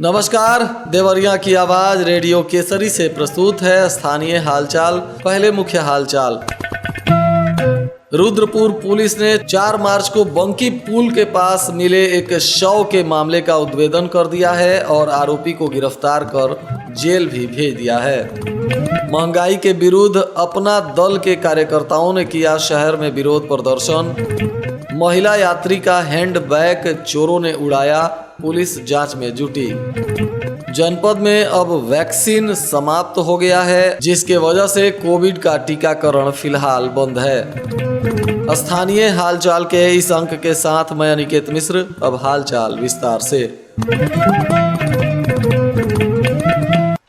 नमस्कार, देवरिया की आवाज रेडियो केसरी से प्रस्तुत है स्थानीय हालचाल। पहले मुख्य हालचाल। रुद्रपुर पुलिस ने 4 मार्च को बंकी पुल के पास मिले एक शव के मामले का उद्भेदन कर दिया है और आरोपी को गिरफ्तार कर जेल भी भेज दिया है। महंगाई के विरुद्ध अपना दल के कार्यकर्ताओं ने किया शहर में विरोध प्रदर्शन। महिला यात्री का हैंडबैग चोरों ने उड़ाया, पुलिस जांच में जुटी। जनपद में अब वैक्सीन समाप्त हो गया है, जिसके वजह से कोविड का टीकाकरण फिलहाल बंद है। स्थानीय हालचाल के इस अंक के साथ मैं अनिकेत मिश्र। अब हालचाल विस्तार से।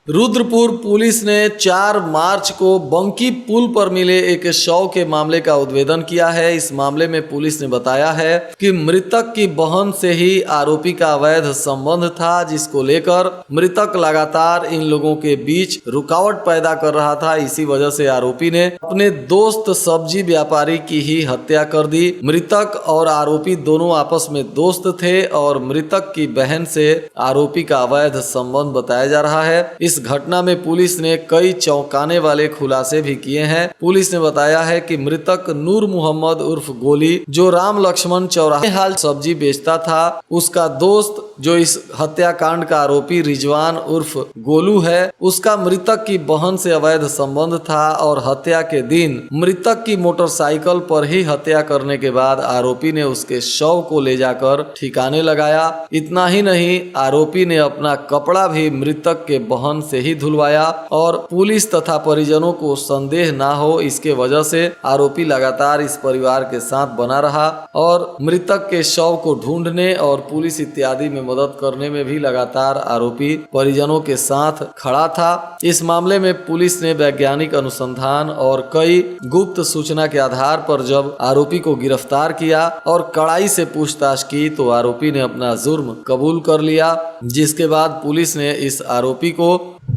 रुद्रपुर पुलिस ने 4 मार्च को बंकी पुल पर मिले एक शव के मामले का उद्भेदन किया है। इस मामले में पुलिस ने बताया है कि मृतक की बहन से ही आरोपी का अवैध संबंध था, जिसको लेकर मृतक लगातार इन लोगों के बीच रुकावट पैदा कर रहा था। इसी वजह से आरोपी ने अपने दोस्त सब्जी व्यापारी की ही हत्या कर दी। मृतक और आरोपी दोनों आपस में दोस्त थे और मृतक की बहन से आरोपी का अवैध संबंध बताया जा रहा है। इस घटना में पुलिस ने कई चौंकाने वाले खुलासे भी किए हैं। पुलिस ने बताया है कि मृतक नूर मोहम्मद उर्फ गोली, जो राम लक्ष्मण चौराहे हाल सब्जी बेचता था, उसका दोस्त जो इस हत्याकांड का आरोपी रिजवान उर्फ गोलू है, उसका मृतक की बहन से अवैध संबंध था और हत्या के दिन मृतक की मोटरसाइकिल पर ही हत्या करने के बाद आरोपी ने उसके शव को ले जाकर ठिकाने लगाया। इतना ही नहीं, आरोपी ने अपना कपड़ा भी मृतक के बहन से ही धुलवाया और पुलिस तथा परिजनों को संदेह ना हो, इसके वजह से आरोपी लगातार इस परिवार के साथ बना रहा और मृतक के शव को ढूंढने और पुलिस इत्यादि में मदद करने में भी लगातार आरोपी परिजनों के साथ खड़ा था। इस मामले में पुलिस ने वैज्ञानिक अनुसंधान और कई गुप्त सूचना के आधार पर जब आरोपी को गिरफ्तार किया और कड़ाई से पूछताछ की तो आरोपी ने अपना जुर्म कबूल कर लिया, जिसके बाद पुलिस ने इस आरोपी को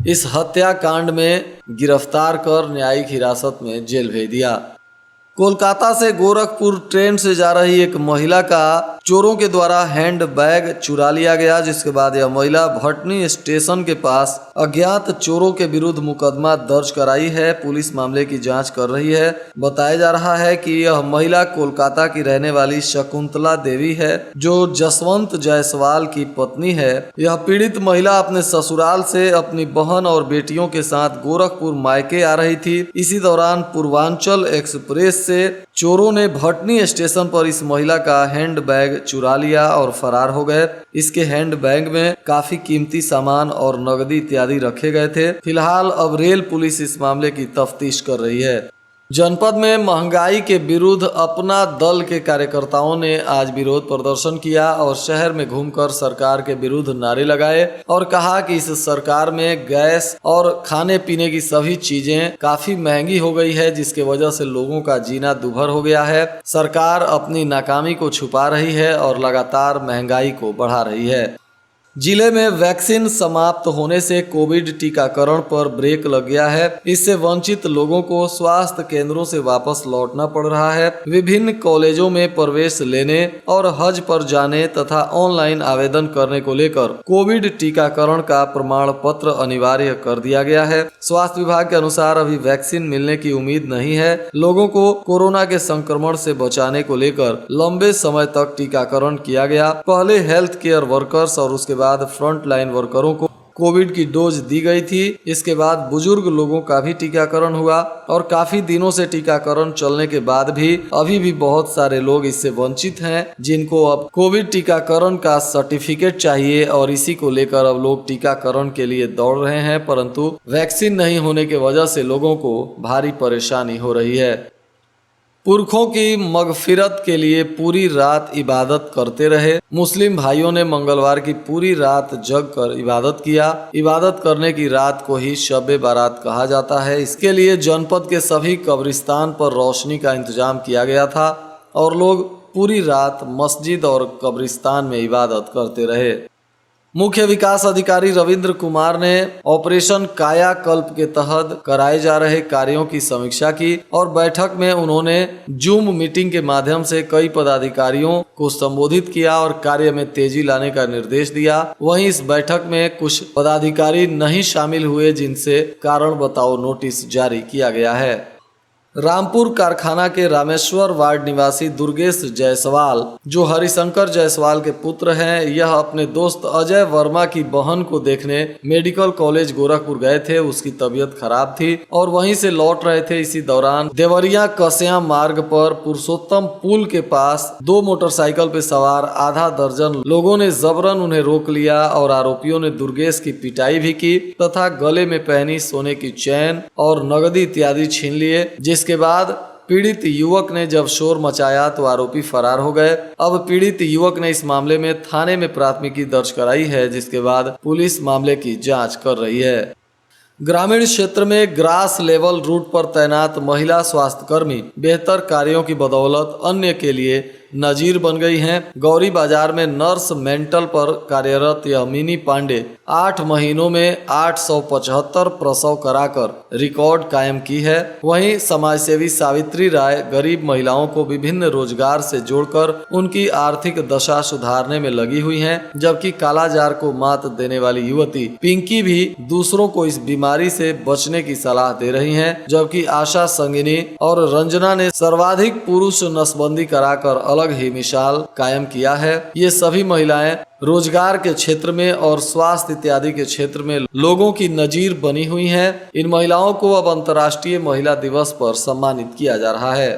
इस हत्याकांड में गिरफ्तार कर न्यायिक हिरासत में जेल भेज दिया। कोलकाता से गोरखपुर ट्रेन से जा रही एक महिला का चोरों के द्वारा हैंड बैग चुरा लिया गया, जिसके बाद यह महिला भटनी स्टेशन के पास अज्ञात चोरों के विरुद्ध मुकदमा दर्ज कराई है। पुलिस मामले की जांच कर रही है। बताया जा रहा है कि यह महिला कोलकाता की रहने वाली शकुंतला देवी है, जो जसवंत जायसवाल की पत्नी है। यह पीड़ित महिला अपने ससुराल से अपनी बहन और बेटियों के साथ गोरखपुर मायके आ रही थी। इसी दौरान पूर्वांचल एक्सप्रेस से चोरों ने भटनी स्टेशन पर इस महिला का हैंड बैग चुरा लिया और फरार हो गए। इसके हैंड बैग में काफी कीमती सामान और नकदी इत्यादि रखे गए थे। फिलहाल अब रेल पुलिस इस मामले की तफ्तीश कर रही है। जनपद में महंगाई के विरुद्ध अपना दल के कार्यकर्ताओं ने आज विरोध प्रदर्शन किया और शहर में घूमकर सरकार के विरुद्ध नारे लगाए और कहा कि इस सरकार में गैस और खाने पीने की सभी चीजें काफी महंगी हो गई है, जिसके वजह से लोगों का जीना दुभर हो गया है। सरकार अपनी नाकामी को छुपा रही है और लगातार महंगाई को बढ़ा रही है। जिले में वैक्सीन समाप्त होने से कोविड टीकाकरण पर ब्रेक लग गया है। इससे वंचित लोगों को स्वास्थ्य केंद्रों से वापस लौटना पड़ रहा है। विभिन्न कॉलेजों में प्रवेश लेने और हज पर जाने तथा ऑनलाइन आवेदन करने को लेकर कोविड टीकाकरण का प्रमाण पत्र अनिवार्य कर दिया गया है। स्वास्थ्य विभाग के अनुसार अभी वैक्सीन मिलने की उम्मीद नहीं है। लोगों को कोरोना के संक्रमण से बचाने को लेकर लंबे समय तक टीकाकरण किया गया। पहले हेल्थ केयर वर्कर्स और उसके बाद फ्रंट लाइन वर्करों को कोविड की डोज दी गई थी। इसके बाद बुजुर्ग लोगों का भी टीकाकरण हुआ और काफी दिनों से टीकाकरण चलने के बाद भी अभी भी बहुत सारे लोग इससे वंचित हैं, जिनको अब कोविड टीकाकरण का सर्टिफिकेट चाहिए और इसी को लेकर अब लोग टीकाकरण के लिए दौड़ रहे हैं, परंतु वैक्सीन नहीं होने की वजह से लोगों को भारी परेशानी हो रही है। पुरखों की मगफिरत के लिए पूरी रात इबादत करते रहे। मुस्लिम भाइयों ने मंगलवार की पूरी रात जग कर इबादत किया। इबादत करने की रात को ही शब-ए बारात कहा जाता है। इसके लिए जनपद के सभी कब्रिस्तान पर रोशनी का इंतजाम किया गया था और लोग पूरी रात मस्जिद और कब्रिस्तान में इबादत करते रहे। मुख्य विकास अधिकारी रविंद्र कुमार ने ऑपरेशन कायाकल्प के तहत कराए जा रहे कार्यों की समीक्षा की और बैठक में उन्होंने जूम मीटिंग के माध्यम से कई पदाधिकारियों को संबोधित किया और कार्य में तेजी लाने का निर्देश दिया। वहीं इस बैठक में कुछ पदाधिकारी नहीं शामिल हुए, जिनसे कारण बताओ नोटिस जारी किया गया है। रामपुर कारखाना के रामेश्वर वार्ड निवासी दुर्गेश जायसवाल, जो हरिशंकर जायसवाल के पुत्र हैं, यह अपने दोस्त अजय वर्मा की बहन को देखने मेडिकल कॉलेज गोरखपुर गए थे। उसकी तबीयत खराब थी और वहीं से लौट रहे थे। इसी दौरान देवरिया कस्या मार्ग पर पुरुषोत्तम पुल के पास दो मोटरसाइकिल पे सवार आधा दर्जन लोगों ने जबरन उन्हें रोक लिया और आरोपियों ने दुर्गेश की पिटाई भी की तथा गले में पहनी सोने की चैन और नगदी इत्यादि छीन लिए। जिसके बाद पीड़ित युवक ने जब शोर मचाया तो आरोपी फरार हो गए। अब पीड़ित युवक ने इस मामले में थाने में प्राथमिकी दर्ज कराई है, जिसके बाद पुलिस मामले की जांच कर रही है। ग्रामीण क्षेत्र में ग्रास लेवल रूट पर तैनात महिला स्वास्थ्यकर्मी बेहतर कार्यों की बदौलत अन्य के लिए नजीर बन गई हैं। गौरी बाजार में नर्स मेंटल पर कार्यरत यह मिनी पांडे 8 महीनों में 875 प्रसव कराकर रिकॉर्ड कायम की है। वहीं समाजसेवी सावित्री राय गरीब महिलाओं को विभिन्न रोजगार से जोड़कर उनकी आर्थिक दशा सुधारने में लगी हुई हैं, जबकि कालाजार को मात देने वाली युवती पिंकी भी दूसरों को इस बीमारी से बचने की सलाह दे रही हैं। जबकि आशा संगिनी और रंजना ने सर्वाधिक पुरुष नसबंदी कराकर अलग ही मिसाल कायम किया है। ये सभी महिलाएं रोजगार के क्षेत्र में और स्वास्थ्य इत्यादि के क्षेत्र में लोगों की नजीर बनी हुई हैं। इन महिलाओं को अब अंतर्राष्ट्रीय महिला दिवस पर सम्मानित किया जा रहा है।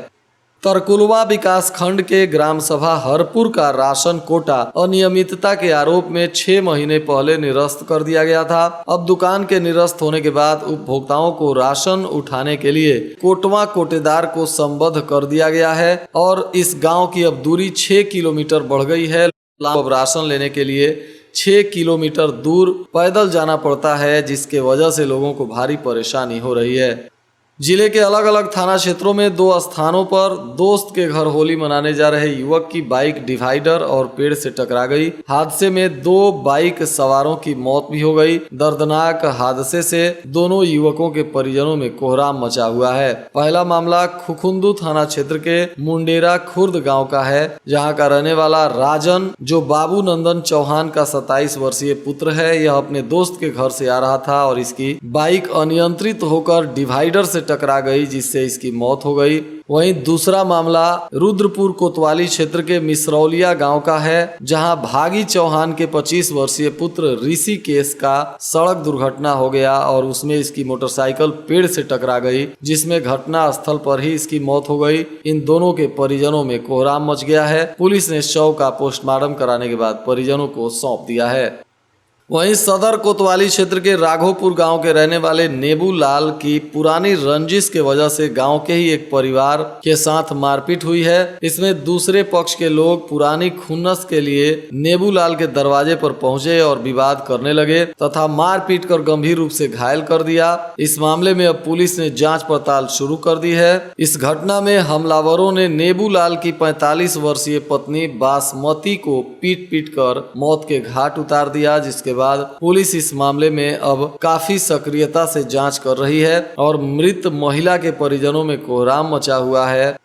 तरकुलवा विकास खंड के ग्राम सभा हरपुर का राशन कोटा अनियमितता के आरोप में 6 महीने पहले निरस्त कर दिया गया था। अब दुकान के निरस्त होने के बाद उपभोक्ताओं को राशन उठाने के लिए कोटवा कोटेदार को संबद्ध कर दिया गया है और इस गांव की अब दूरी 6 किलोमीटर बढ़ गई है। अब राशन लेने के लिए 6 किलोमीटर दूर पैदल जाना पड़ता है, जिसके वजह से लोगों को भारी परेशानी हो रही है। जिले के अलग अलग थाना क्षेत्रों में 2 स्थानों पर दोस्त के घर होली मनाने जा रहे युवक की बाइक डिवाइडर और पेड़ से टकरा गई। हादसे में 2 बाइक सवारों की मौत भी हो गई। दर्दनाक हादसे से दोनों युवकों के परिजनों में कोहराम मचा हुआ है। पहला मामला खुखुंदू थाना क्षेत्र के मुंडेरा खुर्द गांव का है, जहां का रहने वाला राजन, जो बाबू नंदन चौहान का 27 वर्षीय पुत्र है, यह अपने दोस्त के घर से आ रहा था और इसकी बाइक अनियंत्रित होकर डिवाइडर से टकरा गई, जिससे इसकी मौत हो गई। वहीं दूसरा मामला रुद्रपुर कोतवाली क्षेत्र के मिसरौलिया गांव का है, जहां भागी चौहान के 25 वर्षीय पुत्र ऋषिकेश का सड़क दुर्घटना हो गया और उसमें इसकी मोटरसाइकिल पेड़ से टकरा गई, जिसमें घटना स्थल पर ही इसकी मौत हो गई। इन दोनों के परिजनों में कोहराम मच गया है। पुलिस ने शव का पोस्टमार्टम कराने के बाद परिजनों को सौंप दिया है। वहीं सदर कोतवाली क्षेत्र के राघोपुर गांव के रहने वाले नेबू लाल की पुरानी रंजिश के वजह से गांव के ही एक परिवार के साथ मारपीट हुई है। इसमें दूसरे पक्ष के लोग पुरानी खुन्नस के लिए नेबू लाल के दरवाजे पर पहुंचे और विवाद करने लगे तथा मारपीट कर गंभीर रूप से घायल कर दिया। इस मामले में अब पुलिस ने जांच पड़ताल शुरू कर दी है। इस घटना में हमलावरों ने नेबू लाल की 45 वर्षीय पत्नी बासमती को पीट कर मौत के घाट उतार दिया, जिसके बाद पुलिस इस मामले में अब काफी सक्रियता से जांच कर रही है और मृत महिला के परिजनों में कोहराम मचा हुआ है।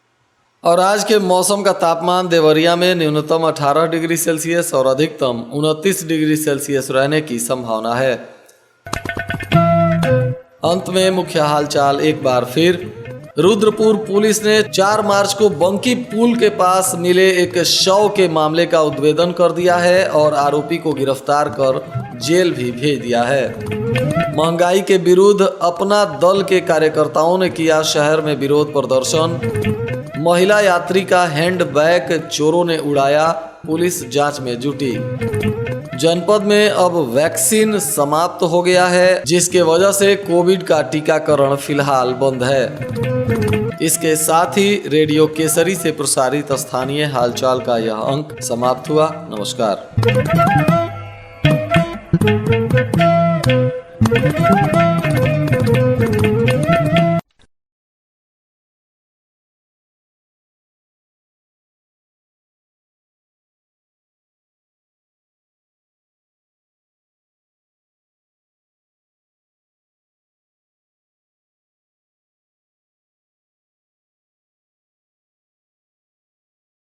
और आज के मौसम का तापमान देवरिया में न्यूनतम 18 डिग्री सेल्सियस और अधिकतम 29 डिग्री सेल्सियस रहने की संभावना है। अंत में मुख्य हालचाल एक बार फिर। रुद्रपुर पुलिस ने 4 मार्च को बंकी पुल के पास मिले एक शव के मामले का उद्भेदन कर दिया है और आरोपी को गिरफ्तार कर जेल भी भेज दिया है। महंगाई के विरुद्ध अपना दल के कार्यकर्ताओं ने किया शहर में विरोध प्रदर्शन। महिला यात्री का हैंडबैग चोरों ने उड़ाया, पुलिस जांच में जुटी। जनपद में अब वैक्सीन समाप्त हो गया है, जिसके वजह से कोविड का टीकाकरण फिलहाल बंद है। इसके साथ ही रेडियो केसरी से प्रसारित स्थानीय हालचाल का यह अंक समाप्त हुआ। नमस्कार।